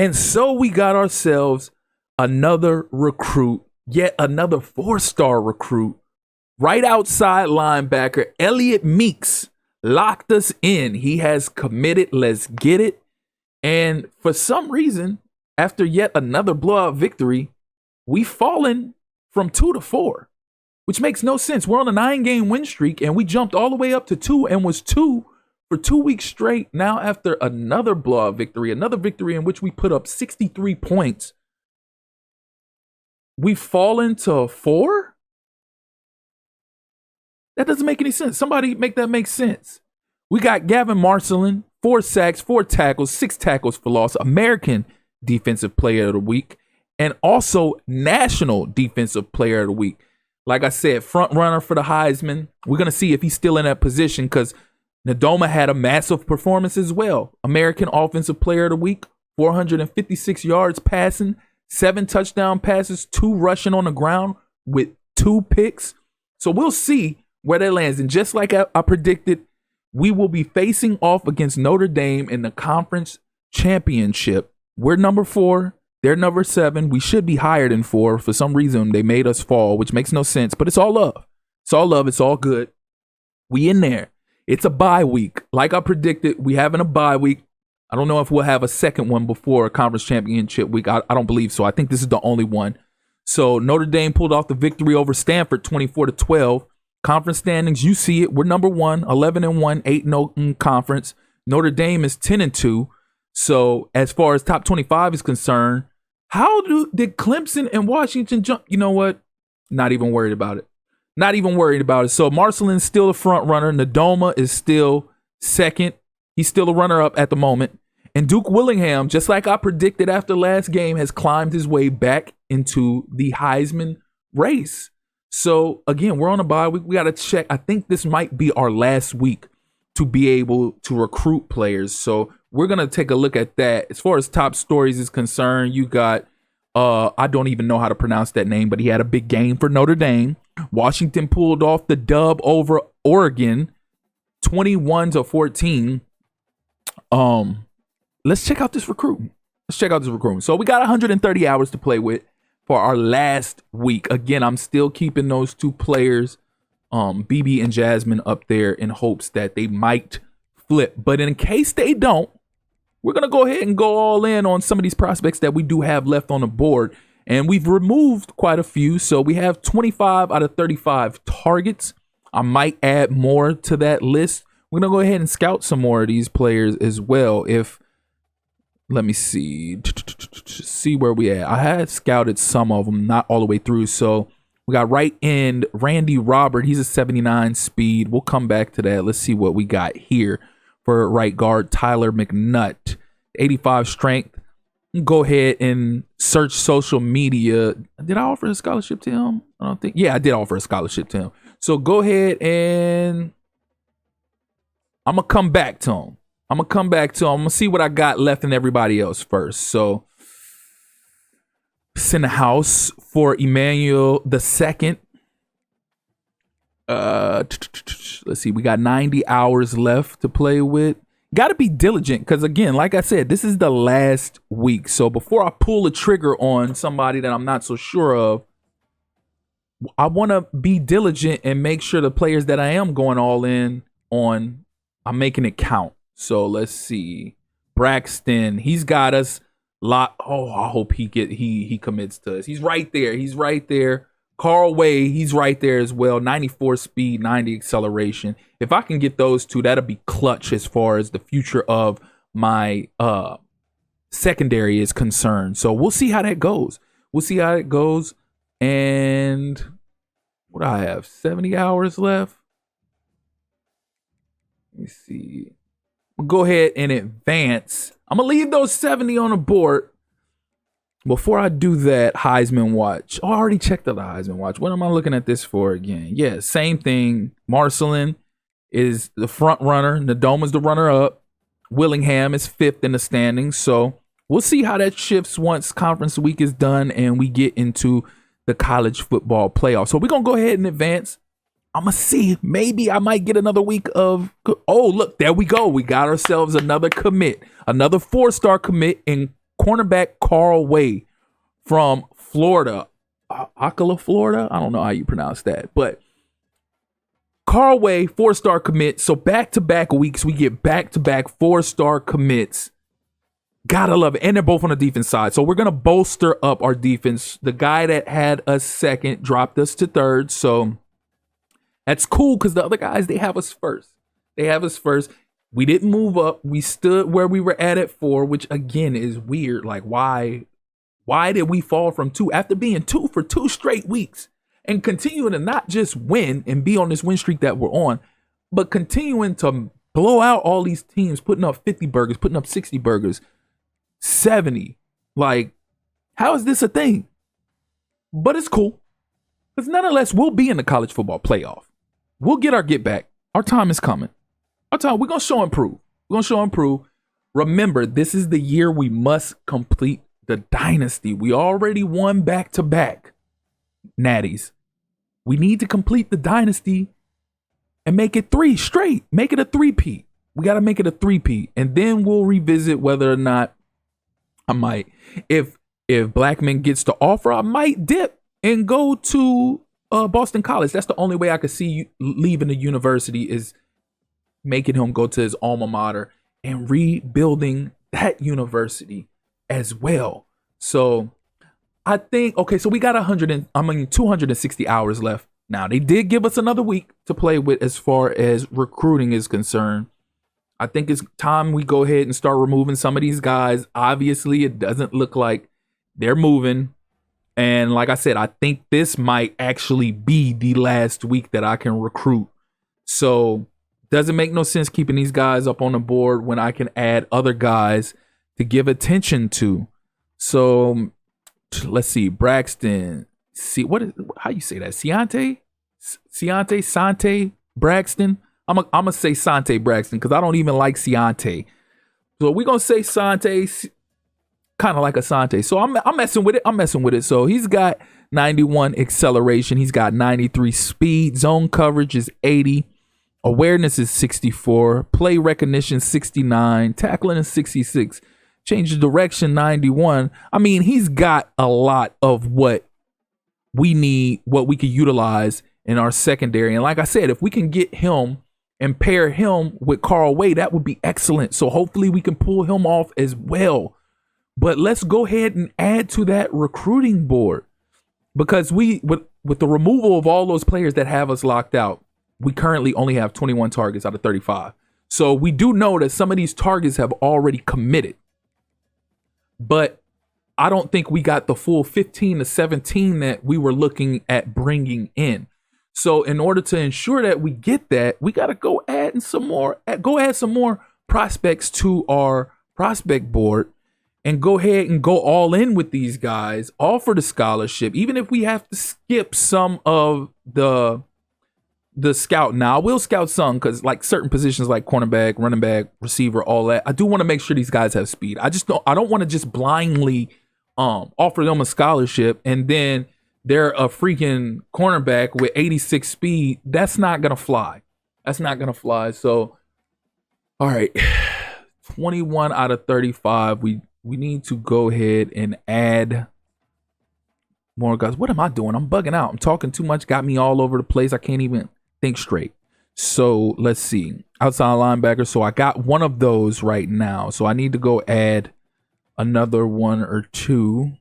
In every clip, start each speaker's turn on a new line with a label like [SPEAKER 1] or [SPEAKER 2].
[SPEAKER 1] And so we got ourselves another recruit, yet another 4-star recruit, right outside linebacker. Elliott Meeks locked us in. He has committed. Let's get it. And for some reason, after yet another blowout victory, we've fallen from 2 to 4, which makes no sense. We're on a 9-game win streak, and we jumped all the way up to 2 and was 2 for 2 weeks straight. Now, after another blowout victory, another victory in which we put up 63 points, we've fallen to 4? That doesn't make any sense. Somebody make that make sense. We got Gavin Marcelin, 4 sacks, 4 tackles, 6 tackles for loss, American Defensive Player of the Week, and also National Defensive Player of the Week. Like I said, front runner for the Heisman. We're going to see if he's still in that position because Ndoma had a massive performance as well. American Offensive Player of the Week, 456 yards passing, 7 touchdown passes, 2 rushing on the ground with 2 picks. So we'll see where that lands. And just like I predicted, we will be facing off against Notre Dame in the conference championship. We're number 4. They're number 7. We should be higher than 4. For some reason, they made us fall, which makes no sense. But it's all love. It's all love. It's all good. We in there. It's a bye week. Like I predicted, we having a bye week. I don't know if we'll have a second one before conference championship week. I don't believe so. I think this is the only one. So Notre Dame pulled off the victory over Stanford, 24-12. Conference standings, you see it. We're number 1, 11-1, 8-0 in conference. Notre Dame is 10-2. So as far as top 25 is concerned, did Clemson and Washington jump? You know what? Not even worried about it. Not even worried about it. So Marcelin's still a front runner. Ndoma is still second. He's still a runner-up at the moment. And Duke Willingham, just like I predicted after last game, has climbed his way back into the Heisman race. So, again, we're on a bye week. We got to check. I think this might be our last week to be able to recruit players. So we're going to take a look at that. As far as top stories is concerned, you got, I don't even know how to pronounce that name, but he had a big game for Notre Dame. Washington pulled off the dub over Oregon, 21-14. Let's check out this recruiting. So we got 130 hours to play with for our last week. Again, I'm still keeping those 2 players, BB and Jasmine, up there in hopes that they might flip. But in case they don't, we're going to go ahead and go all in on some of these prospects that we do have left on the board. And we've removed quite a few. So we have 25 out of 35 targets. I might add more to that list. We're going to go ahead and scout some more of these players as well. Let me see where we at. I had scouted some of them, not all the way through. So we got right end Randy Robert. He's a 79 speed. We'll come back to that. Let's see what we got here for right guard. Tyler McNutt, 85 strength. Go ahead and search social media. Did I offer a scholarship to him? I don't think. Yeah, I did offer a scholarship to him. So go ahead and I'm going to come back to him. I'm going to see what I got left in everybody else first. So it's in the house for Emmanuel the second. Let's see. We got 90 hours left to play with. Got to be diligent because, again, like I said, this is the last week. So before I pull the trigger on somebody that I'm not so sure of, I want to be diligent and make sure the players that I am going all in on, I'm making it count. So let's see. Braxton, he's got us lot. Oh, I hope he commits to us. He's right there. Carl Way, he's right there as well. 94 speed, 90 acceleration. If I can get those 2, that'll be clutch as far as the future of my secondary is concerned. So we'll see how that goes. And what do I have? 70 hours left. Let me see. We'll go ahead and advance. I'm going to leave those 70 on the board. Before I do that, Heisman Watch. Oh, I already checked out the Heisman Watch. What am I looking at this for again? Yeah, same thing. Marcelin is the front runner. Ndoma's the runner-up. Willingham is 5th in the standings. So we'll see how that shifts once conference week is done and we get into the college football playoff. So we're going to go ahead and advance. I'm going to see. Maybe I might get another week of. Oh, look, there we go. We got ourselves another commit. Another 4-star commit in cornerback Carl Way from Florida. Ocala, Florida? I don't know how you pronounce that. But Carl Way, 4-star commit. So back-to-back weeks, we get back-to-back 4-star commits. Gotta love it. And they're both on the defense side. So we're going to bolster up our defense. The guy that had us second dropped us to third. So that's cool because the other guys, they have us first. We didn't move up. We stood where we were at 4, which again is weird. Like, why did we fall from 2 after being 2 for 2 straight weeks and continuing to not just win and be on this win streak that we're on, but continuing to blow out all these teams, putting up 50 burgers, putting up 60 burgers, 70. Like, how is this a thing? But it's cool. Because nonetheless, we'll be in the college football playoff. We'll get our get back. Our time is coming. We're going to show and prove. Remember, this is the year we must complete the dynasty. We already won back-to-back natties. We need to complete the dynasty and make it 3 straight. Make it a 3-peat. We got to make it a 3-peat. And then we'll revisit whether or not I might, if Blackman gets the offer, I might dip and go to Boston College. That's the only way I could see you leaving the university, is making him go to his alma mater and rebuilding that university as well. So I think, okay, so we got 260 hours left. Now, they did give us another week to play with as far as recruiting is concerned. I think it's time we go ahead and start removing some of these guys. Obviously, it doesn't look like they're moving. And like I said, I think this might actually be the last week that I can recruit. So doesn't make no sense keeping these guys up on the board when I can add other guys to give attention to. So let's see, Braxton. See, how you say that? Sante Braxton. I'm gonna say Sante Braxton because I don't even like Ciante. So we're gonna say Sante, kind of like a Sante. So I'm messing with it. So he's got 91 acceleration. He's got 93 speed. Zone coverage is 80. Awareness is 64. Play recognition 69. Tackling is 66. Change of direction 91. I mean, he's got a lot of what we need, what we could utilize in our secondary. And like I said, if we can get him and pair him with Carl Way, that would be excellent. So hopefully we can pull him off as well. But let's go ahead and add to that recruiting board, because with the removal of all those players that have us locked out, we currently only have 21 targets out of 35. So we do know that some of these targets have already committed, but I don't think we got the full 15 to 17 that we were looking at bringing in. So in order to ensure that we get that, we got to go add some more prospects to our prospect board and go ahead and go all in with these guys, all for the scholarship, even if we have to skip some of the scout. Now, I will scout some because like certain positions like cornerback, running back, receiver, all that, I do want to make sure these guys have speed. I don't want to just blindly offer them a scholarship and then they're a freaking cornerback with 86 speed. That's not going to fly. So, all right, 21 out of 35. We need to go ahead and add more guys. What am I doing? I'm bugging out. I'm talking too much. Got me all over the place. I can't even think straight. So let's see. Outside linebacker. So I got one of those right now. So I need to go add another one or two.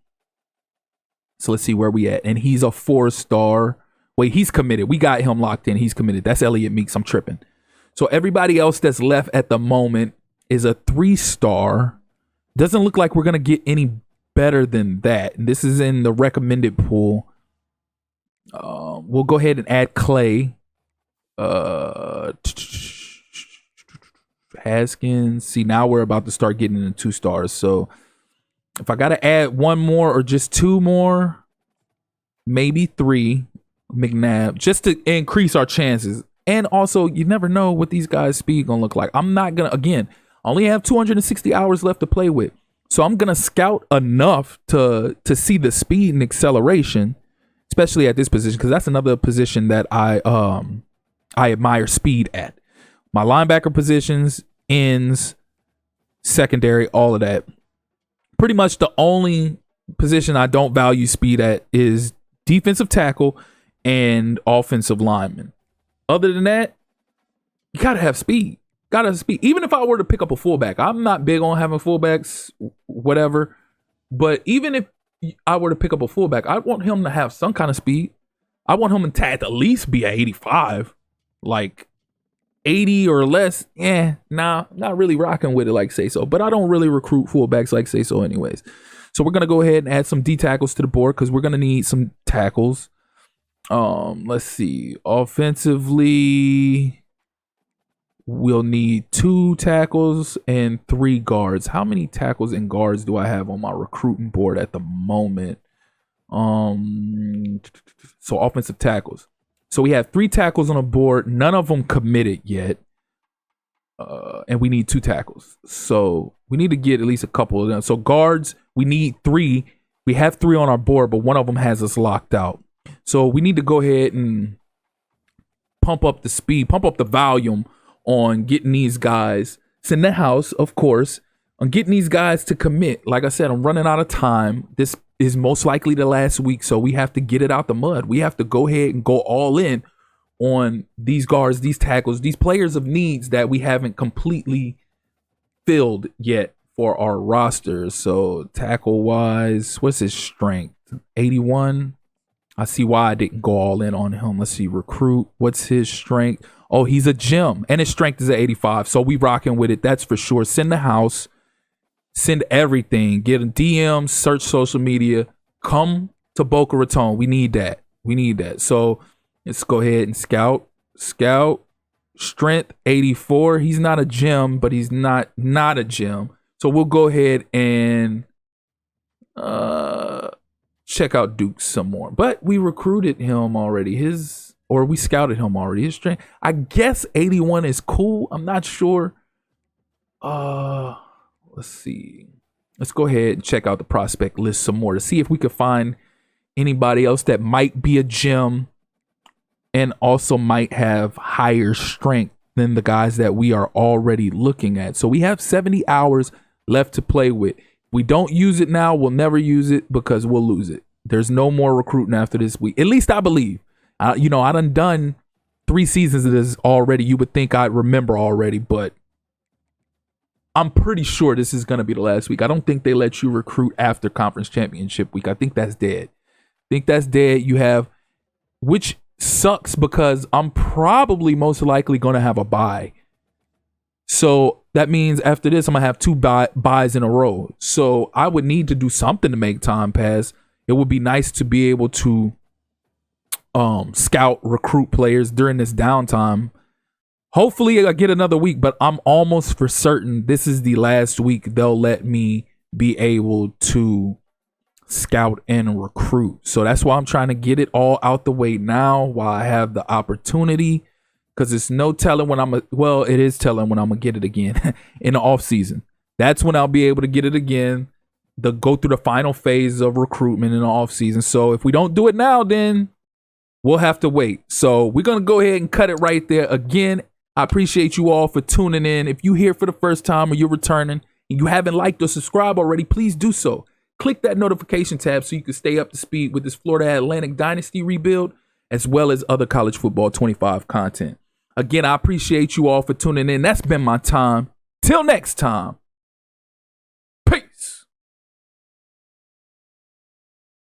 [SPEAKER 1] So let's see where we at. And he's a 4-star. Wait, he's committed. We got him locked in. He's committed. That's Elliott Meeks. I'm tripping. So everybody else that's left at the moment is a 3-star. Doesn't look like we're going to get any better than that. And this is in the recommended pool. We'll go ahead and add Clay. Haskins. See, now we're about to start getting into 2 stars. So if I got to add one more or just 2 more, maybe 3, McNabb, just to increase our chances. And also, you never know what these guys' speed going to look like. I'm not going to, again, I only have 260 hours left to play with. So I'm going to scout enough to see the speed and acceleration, especially at this position, because that's another position that I admire speed at. My linebacker positions, ends, secondary, all of that. Pretty much the only position I don't value speed at is defensive tackle and offensive lineman. Other than that, you gotta have speed. Gotta have speed. Even if I were to pick up a fullback, I'm not big on having fullbacks, whatever. But even if I were to pick up a fullback, I want him to have some kind of speed. I want him to at least be at 85. Like 80 or less, not really rocking with it like Say So. But I don't really recruit fullbacks like Say So anyways. So we're going to go ahead and add some D tackles to the board because we're going to need some tackles. Let's see. Offensively, we'll need 2 tackles and 3 guards. How many tackles and guards do I have on my recruiting board at the moment? So offensive tackles. So we have 3 tackles on the board. None of them committed yet. And we need 2 tackles. So we need to get at least a couple of them. So guards, we need 3. We have 3 on our board, but one of them has us locked out. So we need to go ahead and pump up the speed, pump up the volume on getting these guys. It's in the house, of course, on getting these guys to commit. Like I said, I'm running out of time. This is most likely the last week, so we have to get it out the mud. We have to go ahead and go all in on these guards, these tackles, these players of needs that we haven't completely filled yet for our rosters. So tackle wise, what's his strength? 81. I see why I didn't go all in on him. Let's see, recruit. What's his strength? Oh, he's a gem, and his strength is at 85. So we rocking with it. That's for sure. Send the house. Send everything. Get a DM, search social media. Come to Boca Raton. We need that. We need that. So let's go ahead and scout. Scout. Strength 84. He's not a gem, but he's not a gem. So we'll go ahead and check out Duke some more. But we recruited him already. We scouted him already. His strength, I guess 81 is cool. I'm not sure. Let's see. Let's go ahead and check out the prospect list some more to see if we could find anybody else that might be a gem and also might have higher strength than the guys that we are already looking at. So we have 70 hours left to play with. If we don't use it now, we'll never use it because we'll lose it. There's no more recruiting after this week. At least I believe. I done 3 seasons of this already. You would think I'd remember already, but I'm pretty sure this is going to be the last week. I don't think they let you recruit after conference championship week. I think that's dead. You have, which sucks because I'm probably most likely going to have a bye. So that means after this, I'm going to have 2 buys in a row. So I would need to do something to make time pass. It would be nice to be able to scout, recruit players during this downtime. Hopefully I get another week, but I'm almost for certain this is the last week they'll let me be able to scout and recruit. So that's why I'm trying to get it all out the way now while I have the opportunity, because it's no telling when it is telling when I'm going to get it again in the off season. That's when I'll be able to get it again, go through the final phase of recruitment in the off season. So if we don't do it now, then we'll have to wait. So we're going to go ahead and cut it right there. Again, I appreciate you all for tuning in. If you're here for the first time or you're returning and you haven't liked or subscribed already, please do so. Click that notification tab so you can stay up to speed with this Florida Atlantic Dynasty rebuild, as well as other college football 25 content. Again, I appreciate you all for tuning in. That's been my time. Till next time.